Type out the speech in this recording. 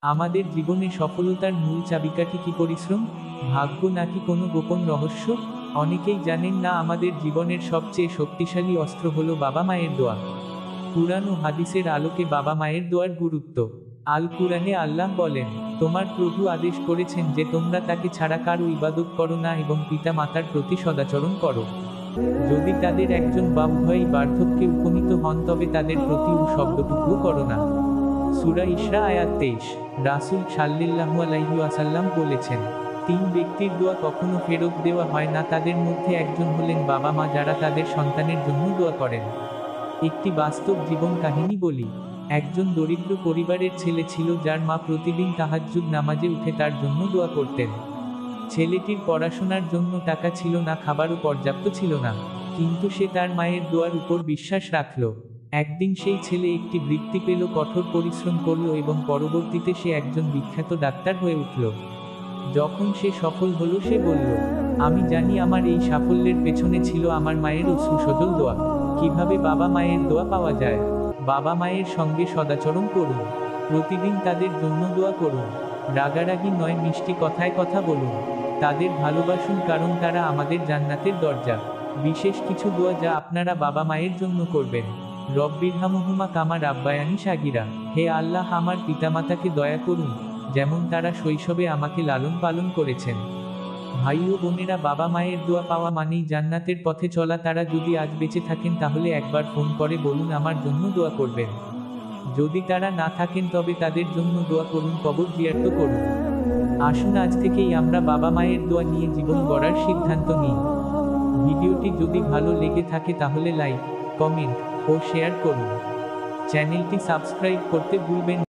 আমাদের জীবনে সফলতার মূল চাবিকাঠি কি পরিশ্রম, ভাগ্য নাকি কোনো গোপন রহস্য? অনেকেই জানেন না আমাদের জীবনের সবচেয়ে শক্তিশালী অস্ত্র হলো বাবা মায়ের দোয়া। কুরআন ও হাদিসের আলোকে বাবা মায়ের দোয়ার গুরুত্ব। আল কুরআনে আল্লাহ বলেন, তোমার প্রভু আদেশ করেছেন যে তোমরা তাকে ছাড়া কারো ইবাদত করো না এবং পিতা মাতার প্রতি সদাচরণ করো। যদি তাদের একজন বা উভয়ই বার্ধক্যে উপনীত হন তবে তাদের প্রতি শব্দটুকুও করো না। সূরা ইসরা আয়াত 23। রাসূল সাল্লাল্লাহু আলাইহি ওয়াসাল্লাম বলেছেন, তিন ব্যক্তির দোয়া কখনো ফেরত দেওয়া হয় না, তাদের মধ্যে একজন হলেন বাবা মা যারা তাদের সন্তানের জন্য দোয়া করেন। একটি বাস্তব জীবন কাহিনী বলি। একজন দরিদ্র পরিবারের ছেলে ছিল যার মা প্রতিদিন তাহাজ্জুদ নামাজে উঠে তার জন্য দোয়া করতেন। ছেলেটির পড়াশোনার জন্য টাকা ছিল না, খাবারও পর্যাপ্ত ছিল না, কিন্তু সে তার মায়ের দোয়ার উপর বিশ্বাস রাখল। একদিন সেই ছেলে একটি বৃত্তি পেল, কঠোর পরিশ্রম করল এবং পরবর্তীতে সে একজন বিখ্যাত ডাক্তার হয়ে উঠল। যখন সে সফল হলো সে বলল, আমি জানি আমার এই সাফল্যের পেছনে ছিল আমার মায়ের সুসজল দোয়া। কিভাবে বাবা মায়ের দোয়া পাওয়া যায়? বাবা মায়ের সঙ্গে সদাচরণ করুন, প্রতিদিন তাদের জন্য দোয়া করুন, রাগারাগি নয়, মিষ্টি কথায় কথা বলুন, তাদের ভালোবাসুন কারণ তারা আমাদের জান্নাতের দরজা। বিশেষ কিছু দোয়া যা আপনারা বাবা মায়ের জন্য করবেন। রব্বিরহামহুমা কামা রাব্বায়ানি সাগীরা। হে আল্লাহ, আমার পিতামাতাকে দয়া করুন, যেমন তারা শৈশবে আমাকে লালন পালন করেছেন। ভাই ও বোনেরা, বাবা মায়ের দোয়া পাওয়া মানেই জান্নাতের পথে চলা। তারা যদি আজ বেঁচে থাকেন তাহলে একবার ফোন করে বলুন আমার জন্য দোয়া করবেন। যদি তারা না থাকেন তবে তাদের জন্য দোয়া করুন, কবর জিয়ারত করুন। আসুন আজ থেকেই আমরা বাবা মায়ের দোয়া নিয়ে জীবন গড়ার সিদ্ধান্ত নিই। ভিডিওটি যদি ভালো লেগে থাকে তাহলে লাইক, কমেন্ট ও শেয়ার করুন। চ্যানেলটি সাবস্ক্রাইব করতে ভুলবেন না।